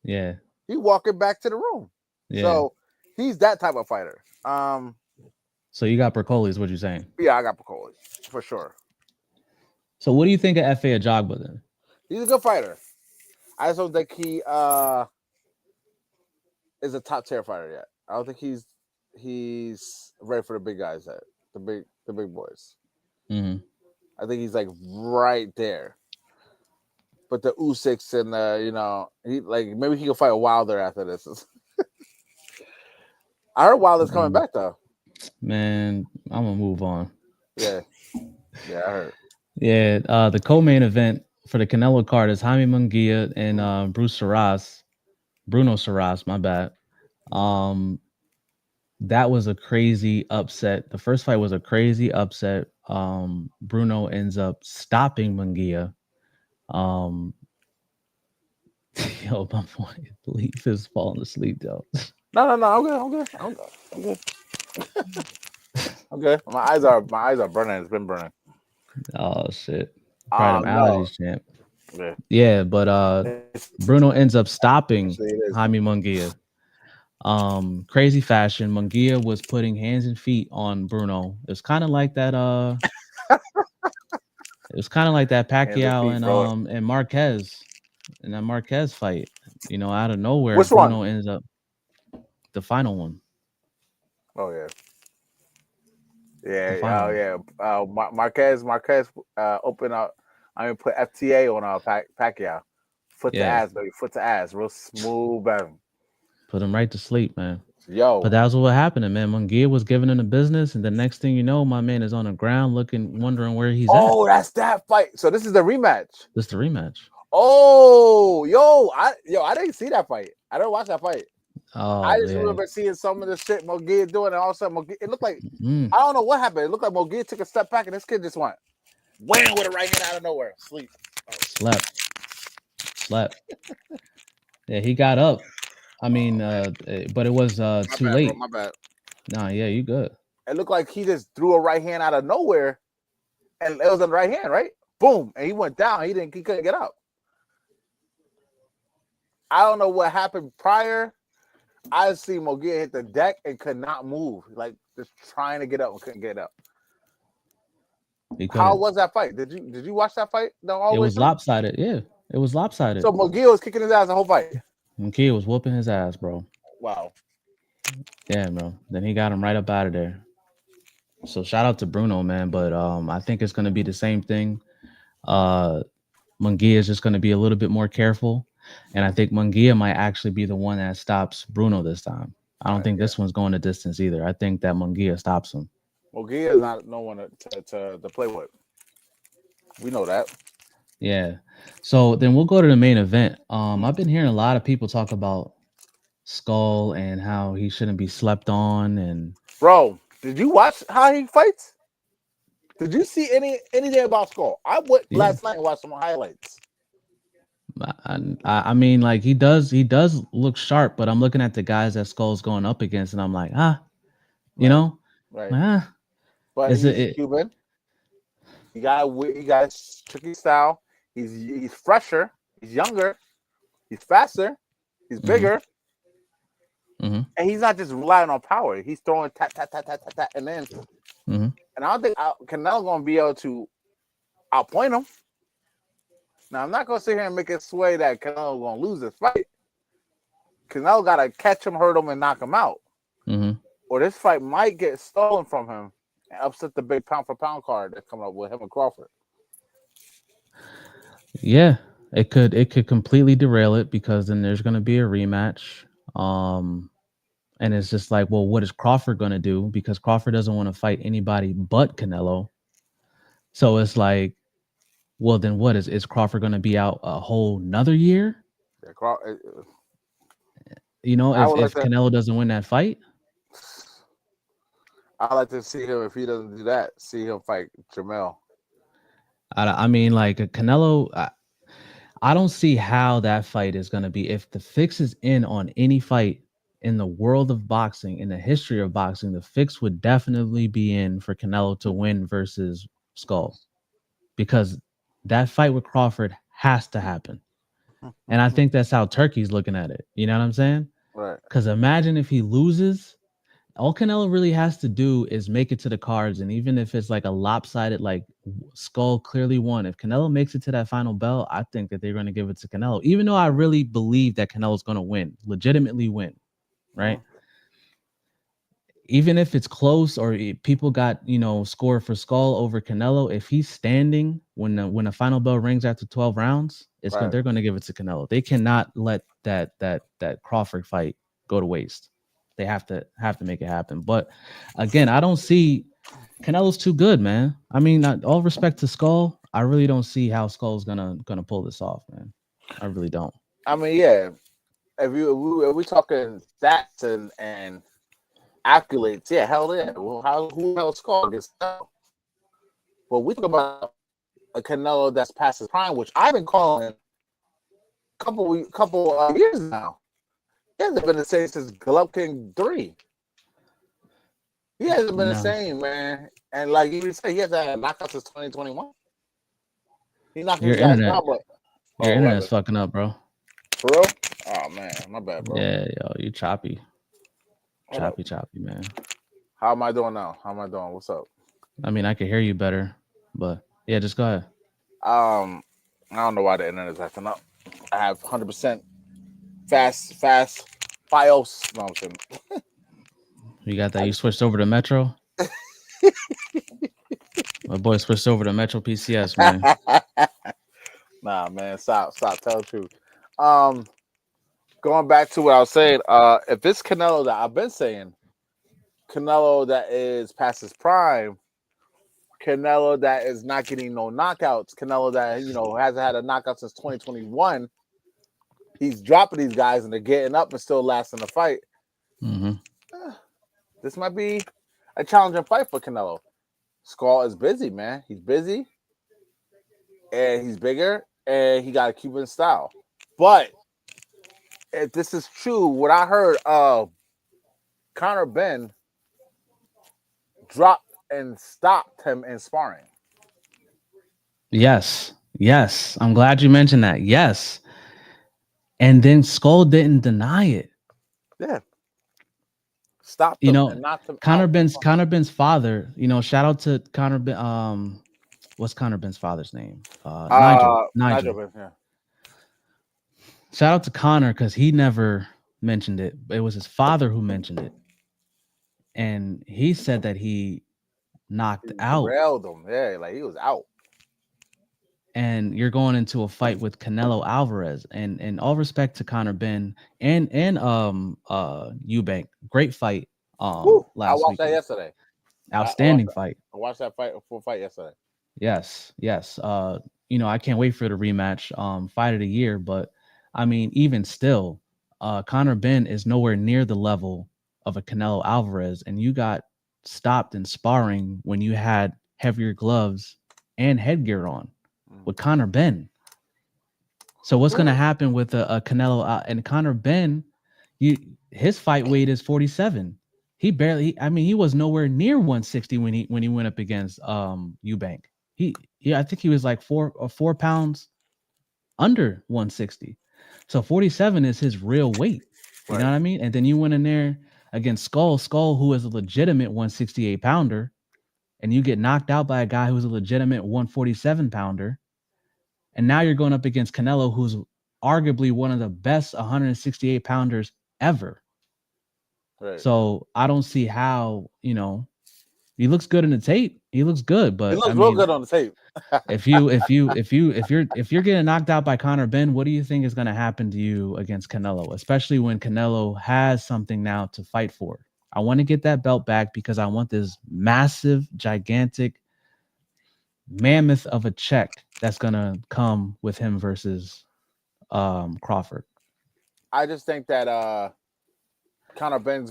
Yeah. He walking back to the room. Yeah. So he's that type of fighter. So you got Berkoli, is what you're saying? Yeah, I got Berkoli for sure. So what do you think of Efe Ajagba then? He's a good fighter. I just don't think he is a top tier fighter yet. I don't think he's ready for the big guys yet. The big boys. Mm-hmm. I think he's like right there. But the Usyks and he maybe he can fight Wilder after this. I heard Wilder's coming back though. Man, I'm gonna move on. Yeah, I heard. Yeah, the co-main event for the Canelo card is Jaime Munguia and Bruno Saras, my bad. That was a crazy upset. The first fight was a crazy upset. Bruno ends up stopping Munguia. Yo, my boy, Leaf is falling asleep though. No, I'm good. I'm good. My eyes are burning. It's been burning. Oh shit! Probably allergies, champ. Yeah, but Bruno ends up stopping Jaime Munguia. Crazy fashion. Munguia was putting hands and feet on Bruno. It was kind of like that. It was kind of like that Pacquiao and Marquez in that Marquez fight. Out of nowhere, which Bruno one? ends up the final one. Oh yeah. Yeah. Marquez opened up. Put FTA on Pacquiao. Foot to ass, baby. Foot to ass. Real smooth, baby. Put him right to sleep, man. Yo. But that was what happened, man. Munguia was giving him the business, and the next thing you know, my man is on the ground wondering where he's at. Oh, that's that fight. So this is the rematch. This is the rematch. Oh, I didn't see that fight. I didn't watch that fight. Oh, I just remember seeing some of the shit Munguia doing, and all of a sudden it looked like I don't know what happened. It looked like Munguia took a step back, and this kid just went wham with a right hand out of nowhere. Sleep. Slept. Yeah, he got up. I mean, but it was too late. Bro, my bad. Nah, yeah, you good. It looked like he just threw a right hand out of nowhere, and it was on the right hand, right? Boom, and he went down. He couldn't get up. I don't know what happened prior. I see Munguia hit the deck and could not move, like just trying to get up and couldn't get up. How was that fight? Did you watch that fight? No, it was lopsided. Yeah, it was lopsided. So Munguia was kicking his ass the whole fight. Munguia was whooping his ass, bro. Wow. Yeah, bro. Then he got him right up out of there. So shout out to Bruno, man. But I think it's gonna be the same thing. Munguia is just gonna be a little bit more careful. And I think Munguia might actually be the one that stops Bruno this time. I don't think this one's going the distance either. I think that Munguia stops him. Munguia is not no one to play with. We know that. Yeah. So then we'll go to the main event. I've been hearing a lot of people talk about Skull and how he shouldn't be slept on. And bro, did you watch how he fights? Did you see anything about Skull? I went last night and watched some highlights. I mean, like he does look sharp, but I'm looking at the guys that Skull's going up against, and I'm like, you Right, know, right. like, But is he's it? Cuban. He got a tricky style. He's fresher. He's younger. He's faster. He's Mm-hmm, bigger. mm-hmm, And he's not just relying on power. He's throwing tap, tap, tap, tap, tap, tap, and then. mm-hmm. And I don't think Canelo going to be able to outpoint him. Now, I'm not going to sit here and make it sway that Canelo going to lose this fight. Canelo got to catch him, hurt him, and knock him out. Mm-hmm. Or this fight might get stolen from him and upset the big pound for pound card that's coming up with him and Crawford. Yeah, it could completely derail it because then there's going to be a rematch. And it's just like, well, what is Crawford going to do? Because Crawford doesn't want to fight anybody but Canelo. So it's like, well, then what is Crawford going to be out a whole nother year? Yeah, You know, I would like if to. Canelo doesn't win that fight. I like to see him if he doesn't do that. See him fight Jamel. I mean, like Canelo, I don't see how that fight is going to be. If the fix is in on any fight in the world of boxing, in the history of boxing, the fix would definitely be in for Canelo to win versus Skull, because that fight with Crawford has to happen. And I think that's how Turkey's looking at it. You know what I'm saying? Right. Because imagine if he loses, all Canelo really has to do is make it to the cards. And even if it's like a lopsided, like Skull clearly won, if Canelo makes it to that final bell, I think that they're going to give it to Canelo, even though I really believe that Canelo's going to win, legitimately win, right? Even if it's close or people got, score for Skull over Canelo, if he's standing when the final bell rings after 12 rounds, Right. they're going to give it to Canelo. They cannot let that Crawford fight go to waste. They have to make it happen. But again, I don't see Canelo's too good, man. I mean, all respect to Skull, I really don't see how Skull's gonna pull this off, man. I really don't. I mean, yeah. If we talking stats and accolades, yeah, hell yeah. Well, who else called against Canelo? But we talk about a Canelo that's past his prime, which I've been calling a couple years now. He hasn't been the same since Golovkin 3. He hasn't been the No, same, man. And like you said, he hasn't had knockouts since 2021. He knocking your these guys internet, out, but your what internet's happened? fucking up, bro. For real? Oh man, my bad, bro. Yeah, yo, you choppy, Hold up. man. How am I doing now? How am I doing? What's up? I mean, I can hear you better, but yeah, just go ahead. I don't know why the internet is acting up. I have 100% fast FiOS. No, I'm kidding. You got that? You switched over to Metro? My boy switched over to Metro PCS, man. Nah, man, stop. Tell the truth. Going back to what I was saying, if it's Canelo that I've been saying, Canelo that is past his prime, Canelo that is not getting no knockouts, Canelo that hasn't had a knockout since 2021, he's dropping these guys and they're getting up and still lasting the fight. Mm-hmm. This might be a challenging fight for Canelo. Skull is busy, man. He's busy, and he's bigger, and he got a Cuban style. But if this is true, what I heard, Conor Benn dropped and stopped him in sparring. Yes. I'm glad you mentioned that. Yes. And then Skull didn't deny it. Yeah. Stopped him and knocked him Conor out. Ben's father, shout out to Conor Ben. What's Conor Ben's father's name? Nigel. Benn, yeah. Shout out to Conor because he never mentioned it. It was his father who mentioned it. And he said that he knocked out. Derailed him. Yeah, like he was out. And you're going into a fight with Canelo Alvarez. And all respect to Conor Benn and Eubank. Great fight last week. I watched that yesterday. Outstanding fight. I watched that full fight yesterday. Yes. I can't wait for the rematch, fight of the year. But I mean, even still, Conor Benn is nowhere near the level of a Canelo Alvarez, and you got stopped in sparring when you had heavier gloves and headgear on with Conor Benn. So what's gonna happen with a Canelo and Conor Ben? His fight weight is 47. He barely. I mean, he was nowhere near 160 when he went up against Eubank. I think he was like 4 pounds under 160. So 47 is his real weight. You know what I mean? And then you went in there against Skull, who is a legitimate 168 pounder, and you get knocked out by a guy who's a legitimate 147 pounder. And now you're going up against Canelo, who's arguably one of the best 168 pounders ever. Right. So I don't see how, he looks good in the tape. He looks good, but he looks real good on the tape. if you're getting knocked out by Conor Ben, what do you think is going to happen to you against Canelo, especially when Canelo has something now to fight for? I want to get that belt back because I want this massive, gigantic, mammoth of a check that's going to come with him versus Crawford. I just think that Conor Ben's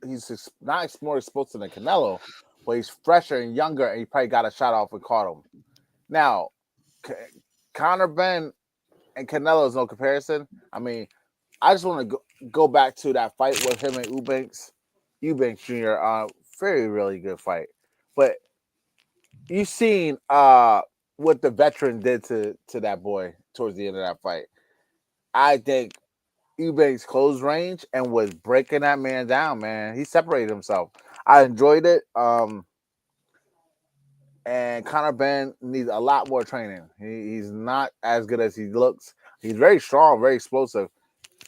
he's not more explosive than Canelo, but he's fresher and younger, and he probably got a shot off and caught him. Now, Conor Ben and Canelo is no comparison. I mean, I just want to go back to that fight with him and Eubanks Jr. Very, really good fight. But you've seen what the veteran did to that boy towards the end of that fight. I think Eubanks closed range and was breaking that man down, man. He separated himself. I enjoyed it. And Conor Ben needs a lot more training. He's not as good as he looks. He's very strong, very explosive.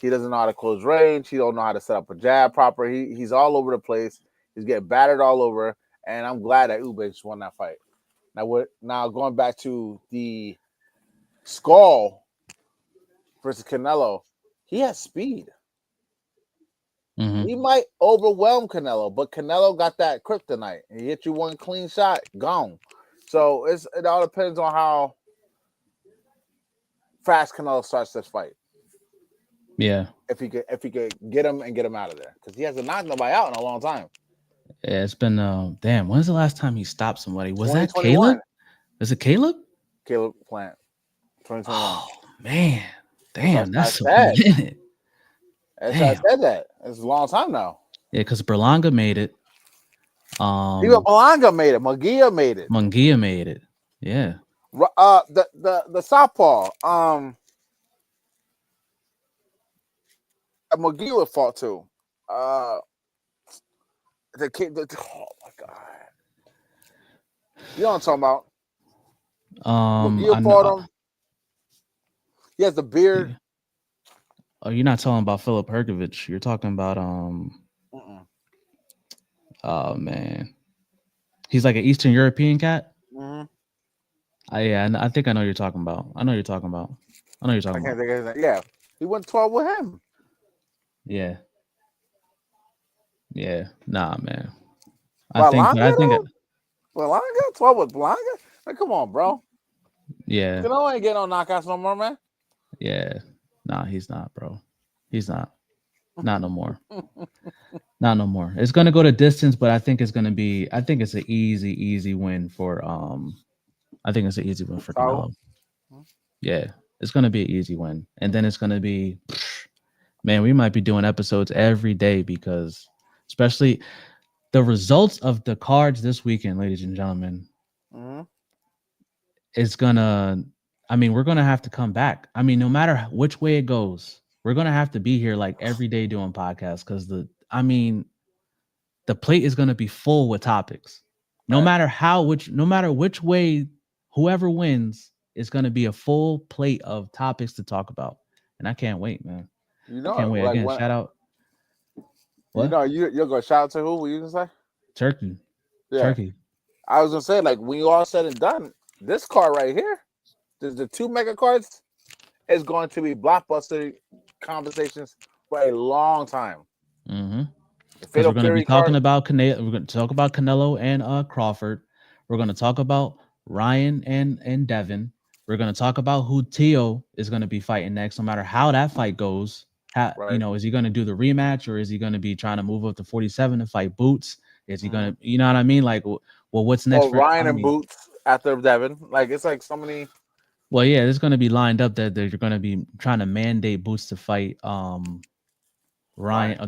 He doesn't know how to close range. He don't know how to set up a jab proper. He's all over the place. He's getting battered all over. And I'm glad that Eubanks won that fight. Now going back to the Skull versus Canelo, he has speed. Mm-hmm. He might overwhelm Canelo, but Canelo got that kryptonite. He hit you one clean shot, gone. So it all depends on how fast Canelo starts this fight. Yeah. If he could get him and get him out of there, because he hasn't knocked nobody out in a long time. Yeah, it's been damn. When's the last time he stopped somebody? Was that Caleb? Is it Caleb? Caleb Plant. 2021. Oh man, damn, that's a minute. That's why I said that. It's a long time now. Yeah, because Berlanga made it. Even Berlanga made it. Munguia made it. Munguia made it. Yeah. The southpaw. Munguia fought too. Oh my god. You know what I'm talking about? Munguia fought him. He has the beard. Oh, you're not talking about Filip Hrgović. You're talking about Oh man, he's like an Eastern European cat. Mm-hmm. I think I know what you're talking about. I know what you're talking about. Yeah, he went 12 with him. Yeah. Nah, man. Berlanga 12 with Berlanga. Like, come on, bro. Yeah. Canelo ain't getting no knockouts no more, man. Yeah. Nah, he's not, bro. He's not. Not no more. Not no more. It's gonna go to distance, but I think it's an easy win for Canelo. Yeah, it's gonna be an easy win. And then it's gonna be, man, we might be doing episodes every day because especially the results of the cards this weekend, ladies and gentlemen, we're gonna have to come back. I mean, no matter which way it goes, we're gonna have to be here like every day doing podcasts because the plate is gonna be full with topics. No matter which way, whoever wins is gonna be a full plate of topics to talk about, and I can't wait, man. I can't wait. Again, shout out. What? You're gonna shout out to who? What you gonna say? Turkey. Yeah. Turkey. I was gonna say, like, when you all said and done, this card right here, the two mega cards, is going to be blockbuster conversations for a long time. Mm-hmm. We're going to be talking about Canelo. We're going to talk about Canelo and Crawford. We're going to talk about Ryan and Devin. We're going to talk about who Tio is going to be fighting next, no matter how that fight goes. Is he going to do the rematch, or is he going to be trying to move up to 47 and fight Boots? Is he going to, you know what I mean? Like, well, what's next for Ryan and Boots after Devin? Like, it's like so many Well, yeah, it's going to be lined up that they're going to be trying to mandate Boots to fight Ryan,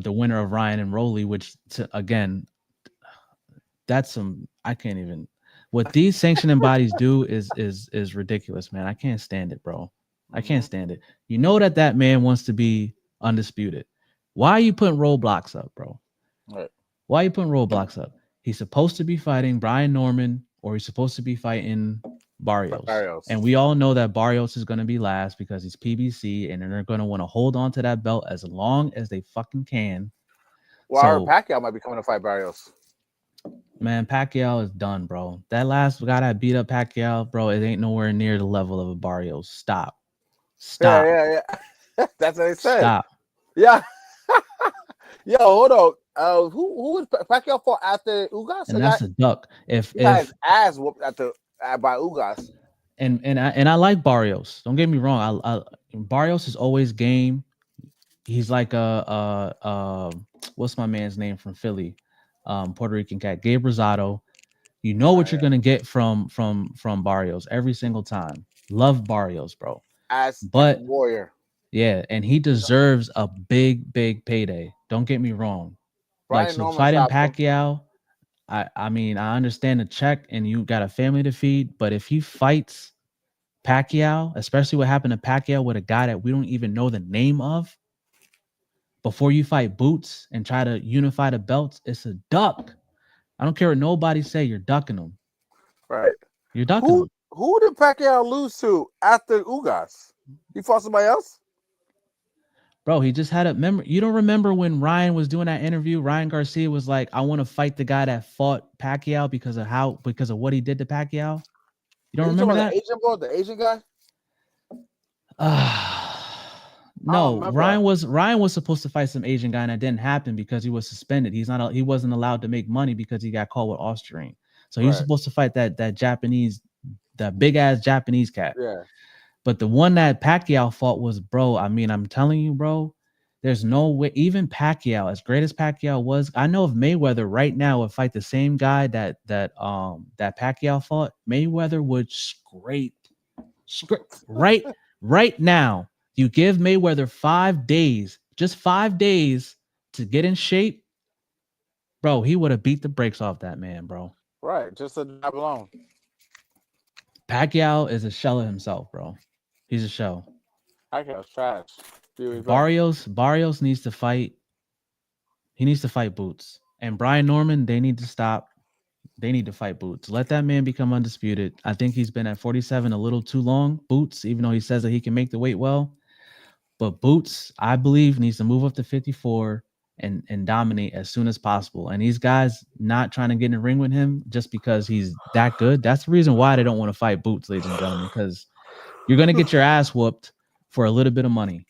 the winner of Ryan and Rolly, which again, that's some I can't even. What these sanctioning bodies do is ridiculous, man. I can't stand it, bro. I can't stand it. You know that man wants to be undisputed. Why are you putting roadblocks up, bro? Right. Why are you putting roadblocks up? He's supposed to be fighting Brian Norman, or he's supposed to be fighting Barrios. And we all know that Barrios is going to be last because he's PBC, and they're going to want to hold on to that belt as long as they fucking can. Well, so, Pacquiao might be coming to fight Barrios. Man, Pacquiao is done, bro. That last guy that beat up Pacquiao, bro, it ain't nowhere near the level of a Barrios. Stop. Yeah. That's what they said. Stop. Yeah. Yo, hold on. Who was Pacquiao fought after Ugas? And that's a duck. If his ass whooped by Ugas. And I like Barrios. Don't get me wrong. I Barrios is always game. He's like what's my man's name from Philly? Puerto Rican cat, Gabe Rosado. You know what you're gonna get from Barrios every single time. Love Barrios, bro. But warrior. Yeah, and he deserves a big payday. Don't get me wrong. Like, so fighting Pacquiao, I mean, I understand the check and you got a family to feed, but if he fights Pacquiao, especially what happened to Pacquiao with a guy that we don't even know the name of, before you fight Boots and try to unify the belts, it's a duck. I don't care what nobody say, you're ducking them. Right. You're ducking them. Who did Pacquiao lose to after Ugas? He fought somebody else? Bro, he just had a memory. You don't remember when Ryan was doing that interview? Ryan Garcia was like, I want to fight the guy that fought Pacquiao because of what he did to Pacquiao. You don't remember that? The Asian guy? No, Ryan was supposed to fight some Asian guy, and that didn't happen because he was suspended. He wasn't allowed to make money because he got caught with Austrian. So he was supposed to fight that Japanese, that big ass Japanese cat. Yeah. But the one that Pacquiao fought was, bro, I mean, I'm telling you, bro, there's no way. Even Pacquiao, as great as Pacquiao was, I know if Mayweather right now would fight the same guy that Pacquiao fought, Mayweather would scrape right now. You give Mayweather 5 days, just 5 days to get in shape, bro, he would have beat the brakes off that man, bro. Right, just a job alone. Pacquiao is a shell of himself, bro. He's a shell. Pacquiao's trash. Barrios needs to fight. He needs to fight Boots. And Brian Norman, they need to stop. They need to fight Boots. Let that man become undisputed. I think he's been at 47 a little too long, Boots, even though he says that he can make the weight well. But Boots, I believe, needs to move up to 54 and dominate as soon as possible. And these guys not trying to get in the ring with him just because he's that good. That's the reason why they don't want to fight Boots, ladies and gentlemen, because you're going to get your ass whooped for a little bit of money.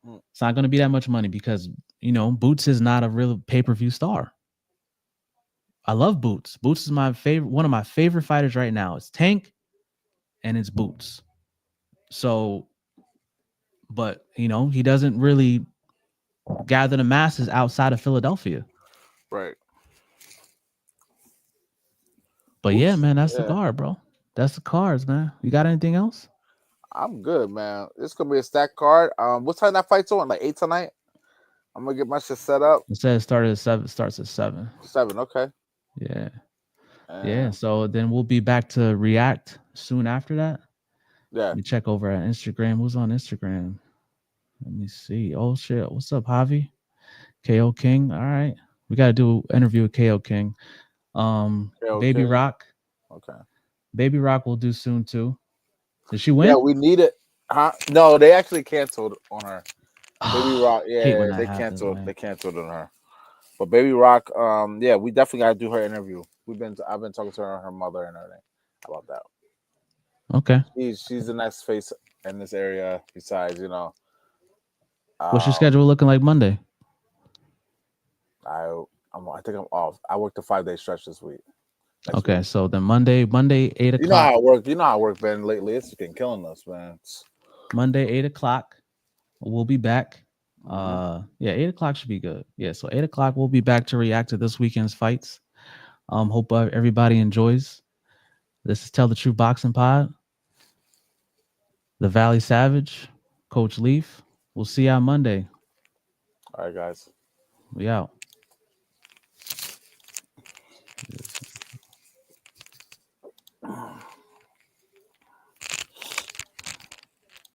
It's not going to be that much money because, Boots is not a real pay-per-view star. I love Boots. Boots is one of my favorite fighters right now. It's Tank and it's Boots. So, but, he doesn't really gather the masses outside of Philadelphia. Right. But yeah, man, that's the card, bro. That's the cards, man. You got anything else? I'm good, man. This gonna be a stacked card. What time that fight's on? Like 8 tonight? I'm gonna get my shit set up. It says started at 7. Starts at 7. 7, okay. Yeah. Yeah. So then we'll be back to react soon after that. Yeah. Let me check over at Instagram. Who's on Instagram? Let me see. Oh shit. What's up, Javi? KO King. All right. We gotta do an interview with KO King. Baby King. Rock. Okay. Baby Rock will do soon too. Did she win? Yeah, we need it. Huh? No, they actually canceled on her. Baby Rock, yeah, they canceled. Man. They canceled on her. But Baby Rock, yeah, we definitely gotta do her interview. I've been talking to her mother and everything about that. Okay. She's the next face in this area. Besides, what's your schedule looking like Monday? I think I'm off. I worked a 5-day stretch this week. Okay, week. So then Monday 8 o'clock. You know how it works. You know how it works, Ben. Lately, it's been killing us, man. Monday 8 o'clock, we'll be back. Yeah, 8 o'clock should be good. Yeah, so 8 o'clock we'll be back to react to this weekend's fights. Hope everybody enjoys. This is Tell the Truth Boxing Pod. The Valley Savage, Coach Leaf. We'll see you on Monday. All right, guys. We out.